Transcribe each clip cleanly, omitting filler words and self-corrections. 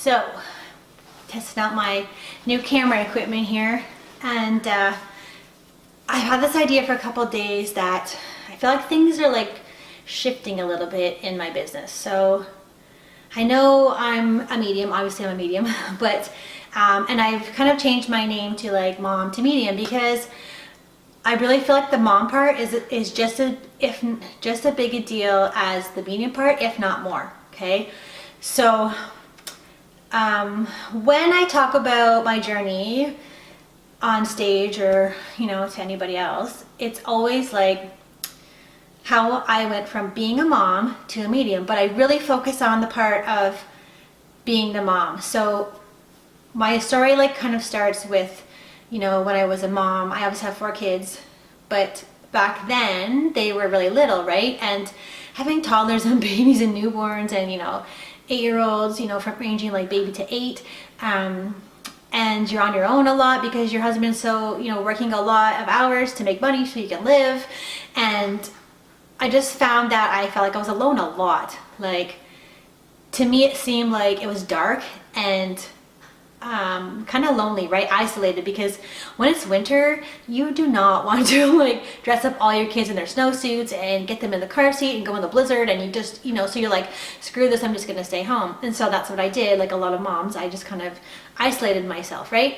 So, testing out my new camera equipment here, and I've had this idea for a couple of days that I feel like things are like shifting a little bit in my business. So I know I'm a medium, obviously I'm a medium, but and I've kind of changed my name to like mom to medium because I really feel like the mom part is just a big a deal as the medium part, if not more. Okay, so when I talk about my journey on stage or to anybody else, it's always like how I went from being a mom to a medium, but I really focus on the part of being the mom. So my story like kind of starts with when I was a mom. I obviously have 4 kids, but back then they were really little, right? And having toddlers and babies and newborns and 8-year-olds, from ranging like baby to 8, and you're on your own a lot because your husband's so working a lot of hours to make money so you can live. And I just found that I felt like I was alone a lot. Like, to me it seemed like it was dark and kind of lonely, right? Isolated, because when it's winter you do not want to like dress up all your kids in their snowsuits and get them in the car seat and go in the blizzard, and you just so you're like, screw this, I'm just gonna stay home. And so that's what I did. Like a lot of moms, I just kind of isolated myself, right?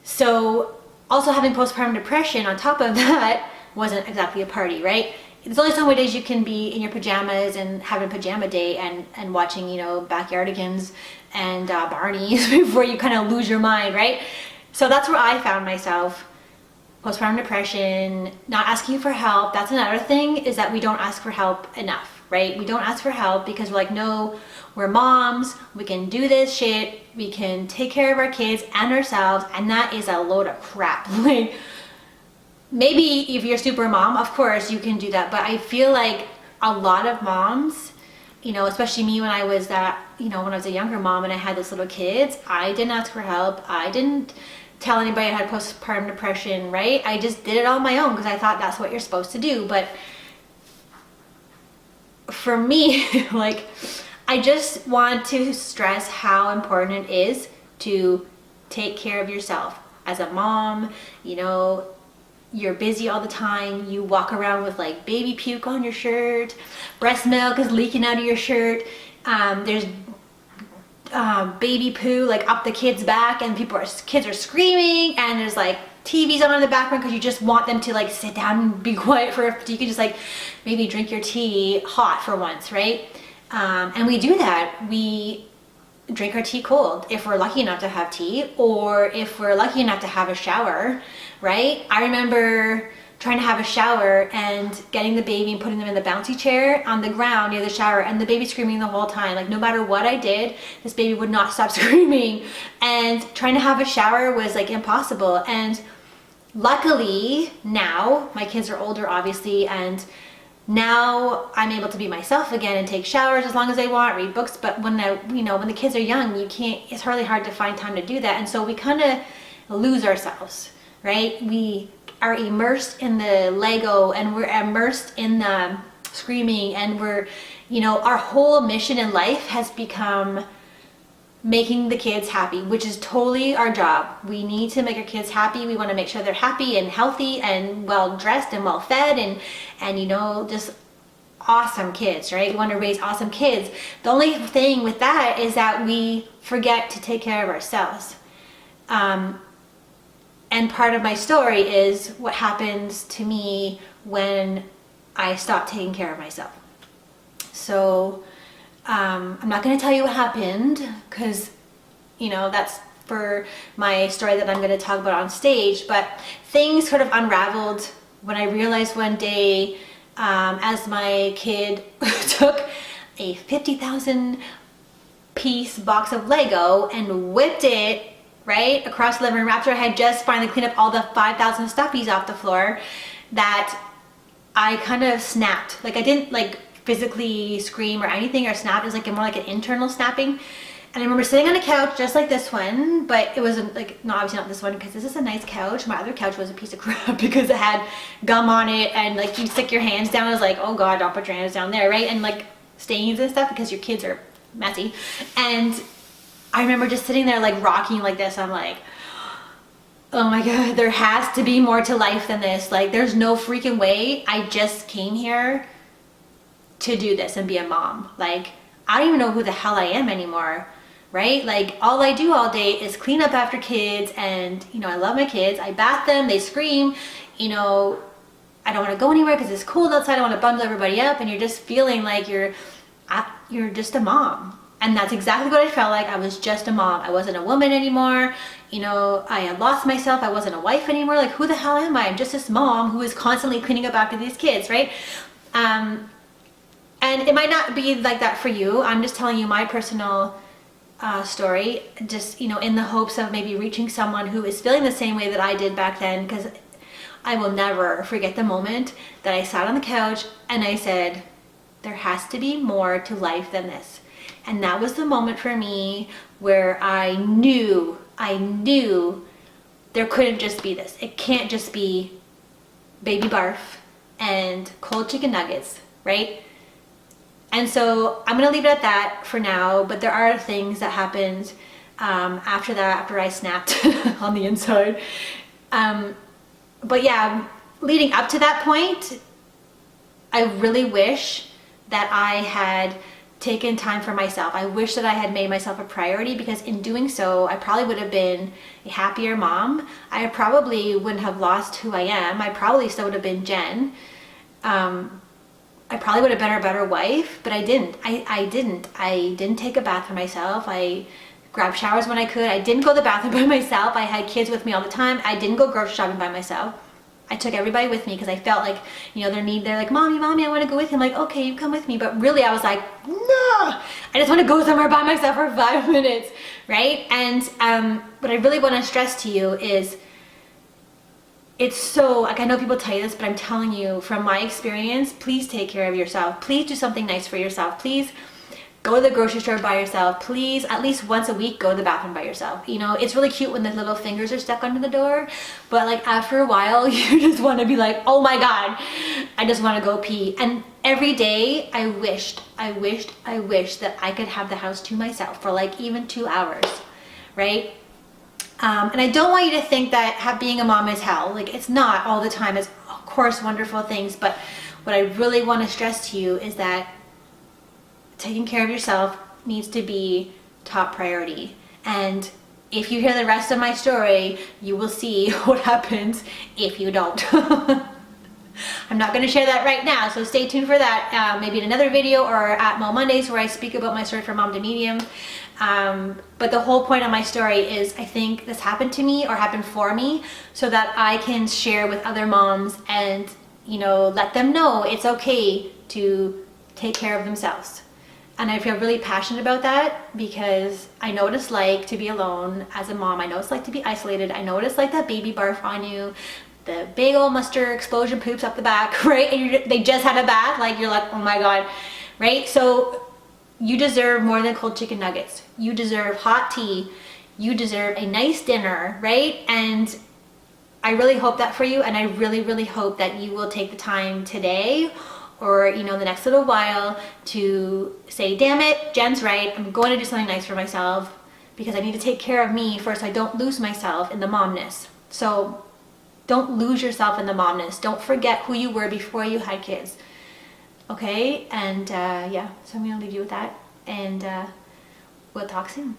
So also having postpartum depression on top of that wasn't exactly a party, right? There's only so many days you can be in your pajamas and having a pajama day and watching Backyardigans and Barney's before you kind of lose your mind, right? So that's where I found myself. Postpartum depression, not asking for help. That's another thing, is that we don't ask for help enough, right? We don't ask for help because we're like, no, we're moms, we can do this shit, we can take care of our kids and ourselves, and that is a load of crap. Like, maybe if you're super mom, of course you can do that, but I feel like a lot of moms, especially me when I was when I was a younger mom and I had those little kids, I didn't ask for help. I didn't tell anybody I had postpartum depression, right? I just did it on my own because I thought that's what you're supposed to do. But for me, like, I just want to stress how important it is to take care of yourself. As a mom, you're busy all the time. You walk around with like baby puke on your shirt, breast milk is leaking out of your shirt, there's baby poo like up the kid's back, and kids are screaming, and there's like TVs on in the background because you just want them to like sit down and be quiet so you can just like maybe drink your tea hot for once, right? And we do that. We drink our tea cold if we're lucky enough to have tea, or if we're lucky enough to have a shower, right? I remember trying to have a shower and getting the baby and putting them in the bouncy chair on the ground near the shower, and the baby screaming the whole time. Like, no matter what I did, this baby would not stop screaming, and trying to have a shower was like impossible. And luckily now my kids are older, obviously, and now I'm able to be myself again and take showers as long as I want, read books. But when when the kids are young, it's really hard to find time to do that. And so we kind of lose ourselves, right? We are immersed in the Lego, and we're immersed in the screaming, and we're, our whole mission in life has become making the kids happy, which is totally our job. We need to make our kids happy. We want to make sure they're happy and healthy and well dressed and well fed and just awesome kids, right? We want to raise awesome kids. The only thing with that is that we forget to take care of ourselves. And part of my story is what happens to me when I stop taking care of myself. So I'm not going to tell you what happened because, that's for my story that I'm going to talk about on stage. But things sort of unraveled when I realized one day, as my kid took a 50,000 piece box of Lego and whipped it right across the living room after I had just finally cleaned up all the 5,000 stuffies off the floor, that I kind of snapped. Like, I didn't like physically scream or anything or snap. It was like more like an internal snapping. And I remember sitting on a couch just like this one, but it wasn't like, no, obviously not this one, because this is a nice couch. My other couch was a piece of crap because it had gum on it, and like you stick your hands down, I was like, oh god, don't put your hands down there, right? And like stains and stuff because your kids are messy. And I remember just sitting there like rocking like this. I'm like, oh my God, there has to be more to life than this. Like, there's no freaking way. I just came here to do this and be a mom. Like, I don't even know who the hell I am anymore, right? Like, all I do all day is clean up after kids, and, you know, I love my kids. I bath them, they scream, you know, I don't want to go anywhere because it's cold outside. I want to bundle everybody up, and you're just feeling like you're just a mom. And that's exactly what I felt like. I was just a mom. I wasn't a woman anymore. You know, I had lost myself. I wasn't a wife anymore. Like, who the hell am I? I'm just this mom who is constantly cleaning up after these kids, right? And it might not be like that for you. I'm just telling you my personal story, just, you know, in the hopes of maybe reaching someone who is feeling the same way that I did back then, because I will never forget the moment that I sat on the couch and I said, there has to be more to life than this. And that was the moment for me where I knew there couldn't just be this. It can't just be baby barf and cold chicken nuggets, right? And so I'm gonna leave it at that for now, but there are things that happened after that, after I snapped on the inside. But yeah, leading up to that point, I really wish that I had taken time for myself. I wish that I had made myself a priority, because in doing so, I probably would have been a happier mom. I probably wouldn't have lost who I am. I probably still would have been Jen. I probably would have been a better wife, but I didn't. I didn't take a bath for myself. I grabbed showers when I could. I didn't go to the bathroom by myself. I had kids with me all the time. I didn't go grocery shopping by myself. I took everybody with me because I felt like, you know, they're like, mommy, I want to go with you. I'm like, okay, you come with me. But really I was like, no, I just want to go somewhere by myself for 5 minutes, right? And what I really want to stress to you is, it's so, like, I know people tell you this, but I'm telling you from my experience, please take care of yourself. Please do something nice for yourself. Please go to the grocery store by yourself. Please, at least once a week, go to the bathroom by yourself. You know, it's really cute when the little fingers are stuck under the door, but like after a while, you just want to be like, oh my God, I just want to go pee. And every day I wished that I could have the house to myself for like even 2 hours, right? And I don't want you to think that being a mom is hell. Like, it's not all the time. It's of course wonderful things, but what I really want to stress to you is that taking care of yourself needs to be top priority. And if you hear the rest of my story, you will see what happens if you don't. I'm not going to share that right now, so stay tuned for that, maybe in another video or at Mo Mondays, where I speak about my story from mom to medium. But the whole point of my story is, I think this happened to me or happened for me so that I can share with other moms and, you know, let them know it's okay to take care of themselves. And I feel really passionate about that because I know what it's like to be alone as a mom. I know it's like to be isolated. I know what it's like that baby barf on you, the big old mustard explosion poops up the back, right? And they just had a bath, like you're like, oh my God, right? So you deserve more than cold chicken nuggets. You deserve hot tea. You deserve a nice dinner, right? And I really hope that for you. And I really, really hope that you will take the time today or, you know, the next little while to say, damn it, Jen's right. I'm going to do something nice for myself because I need to take care of me first so I don't lose myself in the momness. So don't lose yourself in the momness. Don't forget who you were before you had kids. Okay? And yeah, so I'm going to leave you with that. And we'll talk soon.